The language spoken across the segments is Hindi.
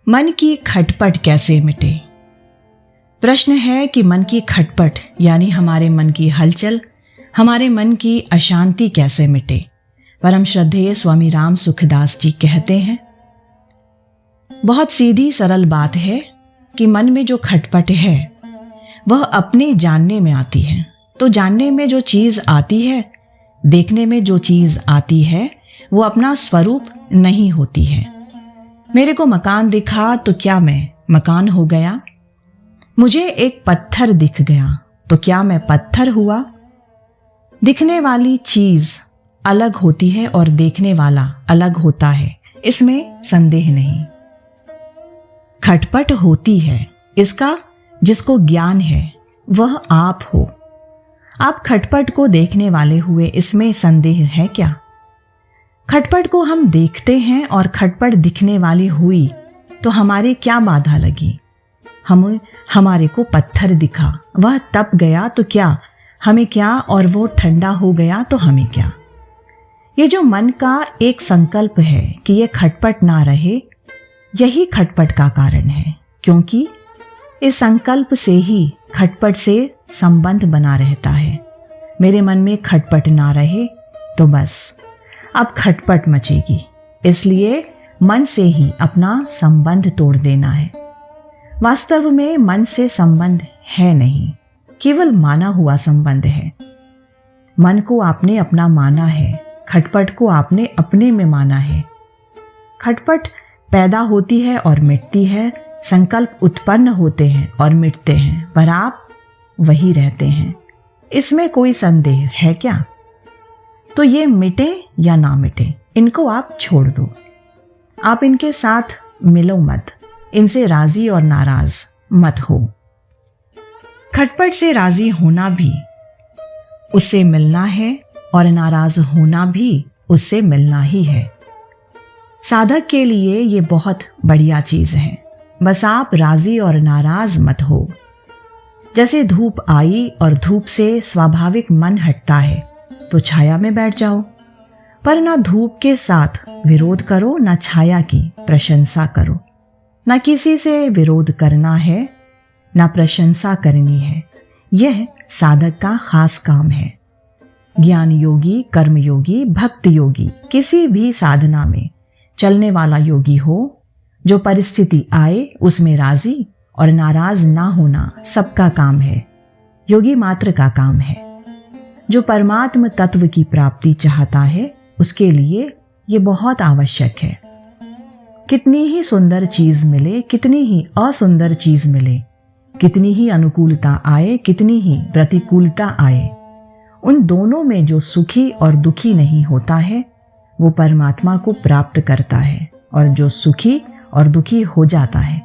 मन की खटपट कैसे मिटे। प्रश्न है कि मन की खटपट यानी हमारे मन की हलचल, हमारे मन की अशांति कैसे मिटे। परम श्रद्धेय स्वामी राम सुखदास जी कहते हैं, बहुत सीधी सरल बात है कि मन में जो खटपट है वह अपने जानने में आती है। तो जानने में जो चीज आती है, देखने में जो चीज आती है, वो अपना स्वरूप नहीं होती है। मेरे को मकान दिखा तो क्या मैं मकान हो गया? मुझे एक पत्थर दिख गया तो क्या मैं पत्थर हुआ? दिखने वाली चीज अलग होती है और देखने वाला अलग होता है, इसमें संदेह नहीं। खटपट होती है, इसका जिसको ज्ञान है वह आप हो। आप खटपट को देखने वाले हुए, इसमें संदेह है क्या? खटपट को हम देखते हैं और खटपट दिखने वाली हुई तो हमारे क्या बाधा लगी? हमारे को पत्थर दिखा, वह तप गया तो क्या हमें क्या, और वो ठंडा हो गया तो हमें क्या? ये जो मन का एक संकल्प है कि ये खटपट ना रहे, यही खटपट का कारण है, क्योंकि इस संकल्प से ही खटपट से संबंध बना रहता है। मेरे मन में खटपट ना रहे तो बस अब खटपट मचेगी, इसलिए मन से ही अपना संबंध तोड़ देना है। वास्तव में मन से संबंध है नहीं, केवल माना हुआ संबंध है। मन को आपने अपना माना है, खटपट को आपने अपने में माना है। खटपट पैदा होती है और मिटती है, संकल्प उत्पन्न होते हैं और मिटते हैं, पर आप वही रहते हैं, इसमें कोई संदेह है क्या? तो ये मिटे या ना मिटे, इनको आप छोड़ दो। आप इनके साथ मिलो मत, इनसे राजी और नाराज मत हो। खटपट से राजी होना भी उससे मिलना है और नाराज होना भी उससे मिलना ही है। साधक के लिए ये बहुत बढ़िया चीज है, बस आप राजी और नाराज मत हो। जैसे धूप आई और धूप से स्वाभाविक मन हटता है तो छाया में बैठ जाओ, पर ना धूप के साथ विरोध करो, ना छाया की प्रशंसा करो। ना किसी से विरोध करना है, ना प्रशंसा करनी है। यह साधक का खास काम है। ज्ञान योगी, कर्म योगी, भक्त योगी, किसी भी साधना में चलने वाला योगी हो, जो परिस्थिति आए उसमें राजी और नाराज ना होना सबका काम है, योगी मात्र का काम है। जो परमात्म तत्व की प्राप्ति चाहता है उसके लिए ये बहुत आवश्यक है। कितनी ही सुंदर चीज मिले, कितनी ही असुंदर चीज मिले, कितनी ही अनुकूलता आए, कितनी ही प्रतिकूलता आए, उन दोनों में जो सुखी और दुखी नहीं होता है वो परमात्मा को प्राप्त करता है, और जो सुखी और दुखी हो जाता है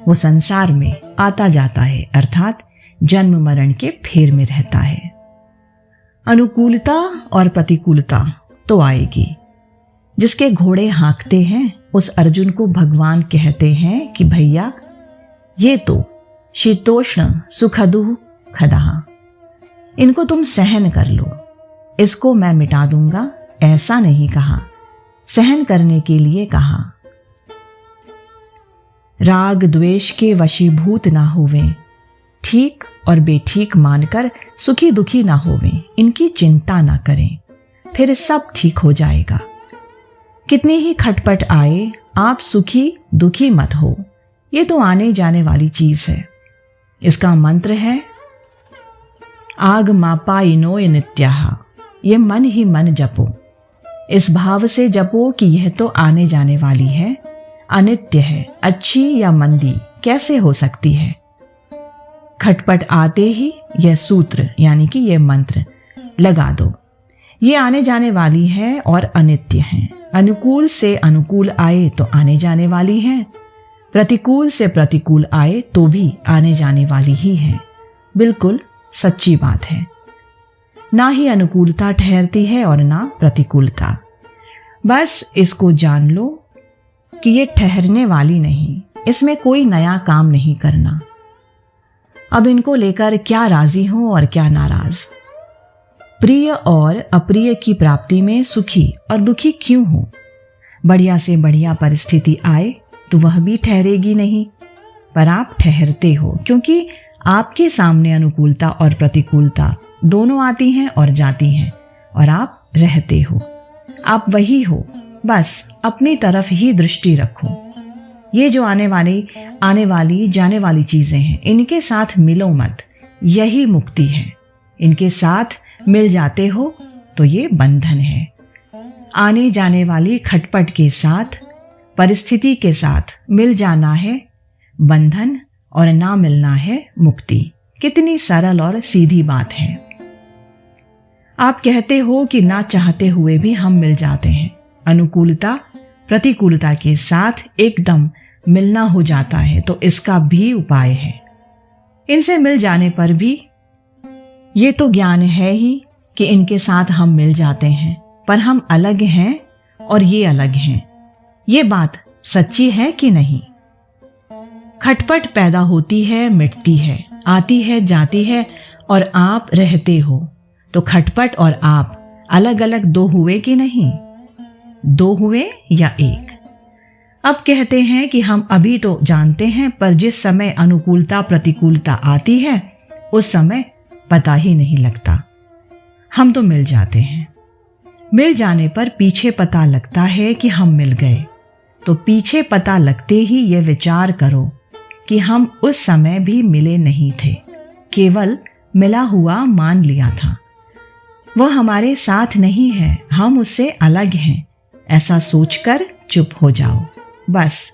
वो संसार में आता जाता है, अर्थात जन्म मरण के फेर में रहता है। अनुकूलता और प्रतिकूलता तो आएगी। जिसके घोड़े हाँकते हैं उस अर्जुन को भगवान कहते हैं कि भैया ये तो शीतोष्ण सुखदुः खदा, इनको तुम सहन कर लो, इसको मैं मिटा दूंगा, ऐसा नहीं कहा, सहन करने के लिए कहा। राग द्वेष के वशीभूत ना होवें, ठीक और बेठीक मानकर सुखी दुखी ना होवें, इनकी चिंता ना करें, फिर सब ठीक हो जाएगा। कितनी ही खटपट आए, आप सुखी दुखी मत हो, ये तो आने जाने वाली चीज है। इसका मंत्र है आग मापाइनो नित्याः, ये मन ही मन जपो। इस भाव से जपो कि यह तो आने जाने वाली है, अनित्य है, अच्छी या मंदी कैसे हो सकती है। खटपट आते ही यह सूत्र यानी कि यह मंत्र लगा दो, ये आने जाने वाली है और अनित्य है। अनुकूल से अनुकूल आए तो आने जाने वाली है, प्रतिकूल से प्रतिकूल आए तो भी आने जाने वाली ही है। बिल्कुल सच्ची बात है। ना ही अनुकूलता ठहरती है और ना प्रतिकूलता। बस इसको जान लो कि ये ठहरने वाली नहीं, इसमें कोई नया काम नहीं करना। अब इनको लेकर क्या राजी हो और क्या नाराज। प्रिय और अप्रिय की प्राप्ति में सुखी और दुखी क्यों हो। बढ़िया से बढ़िया परिस्थिति आए तो वह भी ठहरेगी नहीं। पर आप ठहरते हो क्योंकि आपके सामने अनुकूलता और प्रतिकूलता दोनों आती हैं और जाती हैं, और आप रहते हो। आप वही हो, बस अपनी तरफ ही दृष्टि रखो। ये जो आने वाली जाने वाली चीजें हैं, इनके साथ मिलो मत, यही मुक्ति है। इनके साथ मिल जाते हो तो ये बंधन है। आने जाने वाली खटपट के साथ, परिस्थिति के साथ मिल जाना है बंधन, और ना मिलना है मुक्ति। कितनी सरल और सीधी बात है। आप कहते हो कि ना चाहते हुए भी हम मिल जाते हैं। अनुकूलता प्रतिकूलता के साथ एकदम मिलना हो जाता है, तो इसका भी उपाय है। इनसे मिल जाने पर भी ये तो ज्ञान है ही कि इनके साथ हम मिल जाते हैं, पर हम अलग हैं और ये अलग हैं। ये बात सच्ची है कि नहीं? खटपट पैदा होती है, मिटती है, आती है, जाती है, और आप रहते हो। तो खटपट और आप अलग अलग दो हुए कि नहीं? दो हुए या एक? अब कहते हैं कि हम अभी तो जानते हैं, पर जिस समय अनुकूलता प्रतिकूलता आती है उस समय पता ही नहीं लगता। हम तो मिल जाते हैं। मिल जाने पर पीछे पता लगता है कि हम मिल गए। तो पीछे पता लगते ही ये विचार करो कि हम उस समय भी मिले नहीं थे, केवल मिला हुआ मान लिया था। वह हमारे साथ नहीं है, हम उससे अलग हैं, ऐसा सोचकर चुप हो जाओ। बस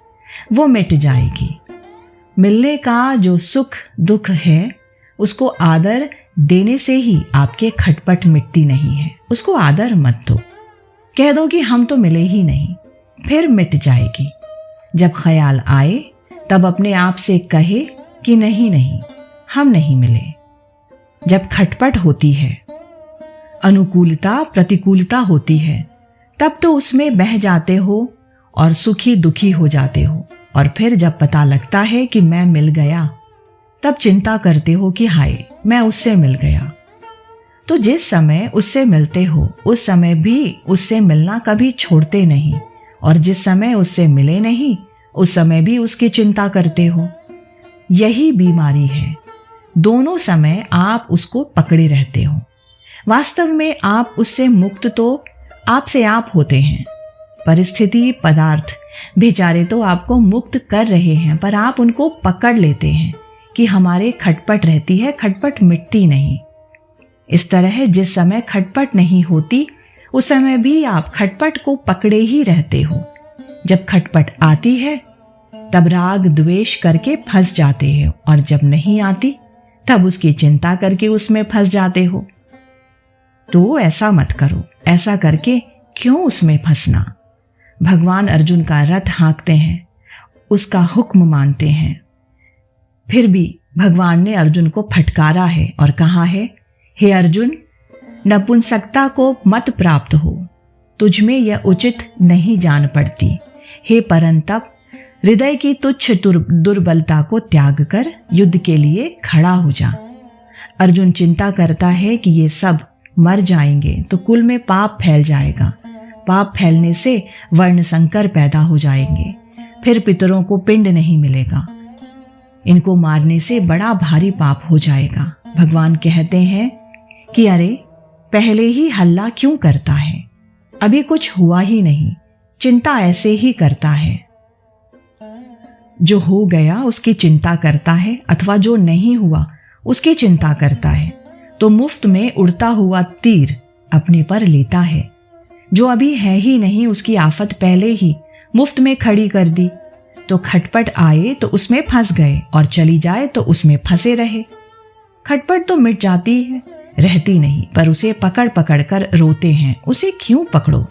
वो मिट जाएगी। मिलने का जो सुख दुख है, उसको आदर देने से ही आपके खटपट मिटती नहीं है। उसको आदर मत दो, कह दो कि हम तो मिले ही नहीं, फिर मिट जाएगी। जब ख्याल आए तब अपने आप से कहे कि नहीं नहीं, हम नहीं मिले। जब खटपट होती है, अनुकूलता प्रतिकूलता होती है, तब तो उसमें बह जाते हो और सुखी दुखी हो जाते हो। और फिर जब पता लगता है कि मैं मिल गया, तब चिंता करते हो कि हाय मैं उससे मिल गया। तो जिस समय उससे मिलते हो उस समय भी उससे मिलना कभी छोड़ते नहीं, और जिस समय उससे मिले नहीं उस समय भी उसकी चिंता करते हो। यही बीमारी है। दोनों समय आप उसको पकड़े रहते हो। वास्तव में आप उससे मुक्त तो आपसे आप होते हैं। परिस्थिति पदार्थ बेचारे तो आपको मुक्त कर रहे हैं, पर आप उनको पकड़ लेते हैं कि हमारे खटपट रहती है, खटपट मिटती नहीं। इस तरह जिस समय खटपट नहीं होती उस समय भी आप खटपट को पकड़े ही रहते हो। जब खटपट आती है तब राग द्वेष करके फंस जाते हो, और जब नहीं आती तब उसकी चिंता करके उसमें फंस जाते हो। तो ऐसा मत करो। ऐसा करके क्यों उसमें फंसना? भगवान अर्जुन का रथ हाँकते हैं, उसका हुक्म मानते हैं। फिर भी भगवान ने अर्जुन को फटकारा है और कहा है, हे अर्जुन, नपुंसकता को मत प्राप्त हो, तुझमें यह उचित नहीं जान पड़ती। हे परंतप, हृदय की तुच्छ दुर्बलता को त्याग कर युद्ध के लिए खड़ा हो जा। अर्जुन चिंता करता है कि ये सब मर जाएंगे तो कुल में पाप फैल जाएगा। पाप फैलने से वर्ण संकर पैदा हो जाएंगे, फिर पितरों को पिंड नहीं मिलेगा। इनको मारने से बड़ा भारी पाप हो जाएगा। भगवान कहते हैं कि अरे पहले ही हल्ला क्यों करता है, अभी कुछ हुआ ही नहीं, चिंता ऐसे ही करता है। जो हो गया उसकी चिंता करता है, अथवा जो नहीं हुआ उसकी चिंता करता है, तो मुफ्त में उड़ता हुआ तीर अपने पर लेता है। जो अभी है ही नहीं उसकी आफत पहले ही मुफ्त में खड़ी कर दी। तो खटपट आए तो उसमें फंस गए, और चली जाए तो उसमें फंसे रहे। खटपट तो मिट जाती है, रहती नहीं, पर उसे पकड़ पकड़ कर रोते हैं। उसे क्यों पकड़ो?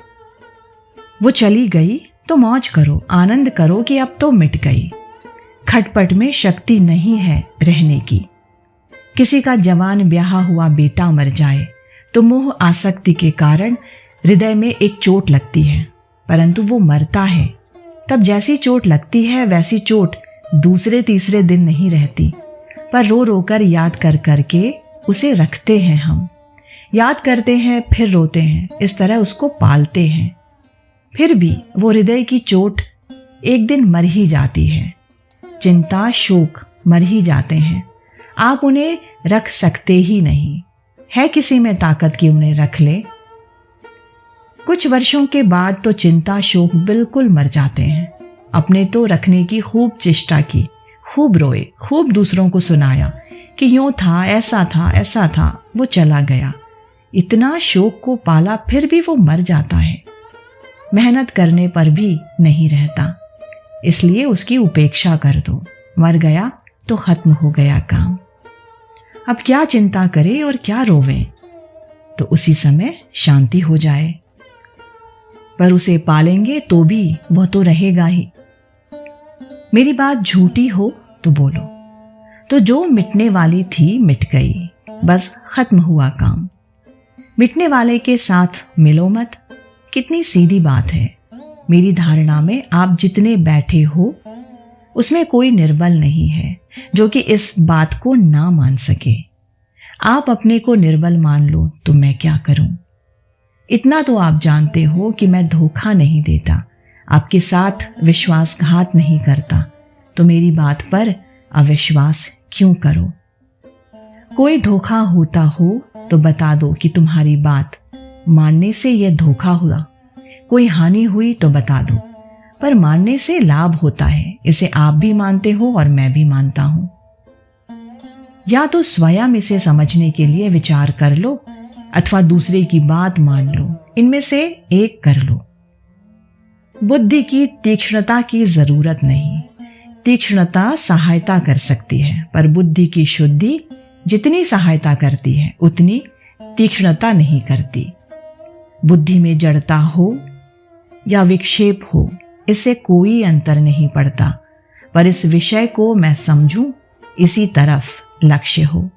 वो चली गई तो मौज करो, आनंद करो कि अब तो मिट गई। खटपट में शक्ति नहीं है रहने की। किसी का जवान ब्याहा हुआ बेटा मर जाए तो मोह आसक्ति के कारण हृदय में एक चोट लगती है, परंतु वो मरता है। तब जैसी चोट लगती है वैसी चोट दूसरे तीसरे दिन नहीं रहती, पर रो रो कर याद कर करके उसे रखते हैं। हम याद करते हैं फिर रोते हैं, इस तरह उसको पालते हैं। फिर भी वो हृदय की चोट एक दिन मर ही जाती है। चिंता शोक मर ही जाते हैं, आप उन्हें रख सकते ही नहीं। है किसी में ताकत कि उन्हें रख ले? कुछ वर्षों के बाद तो चिंता शोक बिल्कुल मर जाते हैं। अपने तो रखने की खूब चेष्टा की, खूब रोए, खूब दूसरों को सुनाया कि यूं था, ऐसा था, वो चला गया। इतना शोक को पाला, फिर भी वो मर जाता है। मेहनत करने पर भी नहीं रहता, इसलिए उसकी उपेक्षा कर दो। मर गया तो खत्म हो गया काम। अब क्या चिंता करे और क्या रोवे, तो उसी समय शांति हो जाए। पर उसे पालेंगे तो भी वह तो रहेगा ही। मेरी बात झूठी हो तो बोलो, तो जो मिटने वाली थी मिट गई, बस खत्म हुआ काम। मिटने वाले के साथ मिलो मत, कितनी सीधी बात है। मेरी धारणा में आप जितने बैठे हो उसमें कोई निर्बल नहीं है जो कि इस बात को ना मान सके। आप अपने को निर्बल मान लो तो मैं क्या करूं? इतना तो आप जानते हो कि मैं धोखा नहीं देता, आपके साथ विश्वासघात नहीं करता, तो मेरी बात पर अविश्वास क्यों करो? कोई धोखा होता हो तो बता दो कि तुम्हारी बात मानने से यह धोखा हुआ। कोई हानि हुई तो बता दो, पर मानने से लाभ होता है, इसे आप भी मानते हो और मैं भी मानता हूं। या तो स्वयं इसे समझने के लिए विचार कर लो अथवा दूसरे की बात मान लो, इनमें से एक कर लो। बुद्धि की तीक्ष्णता की जरूरत नहीं, तीक्ष्णता सहायता कर सकती है, पर बुद्धि की शुद्धि जितनी सहायता करती है उतनी तीक्ष्णता नहीं करती। बुद्धि में जड़ता हो या विक्षेप हो, इससे कोई अंतर नहीं पड़ता, पर इस विषय को मैं समझूं, इसी तरफ लक्ष्य हो।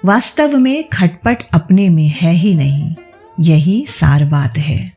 वास्तव में खटपट अपने में है ही नहीं, यही सार बात है।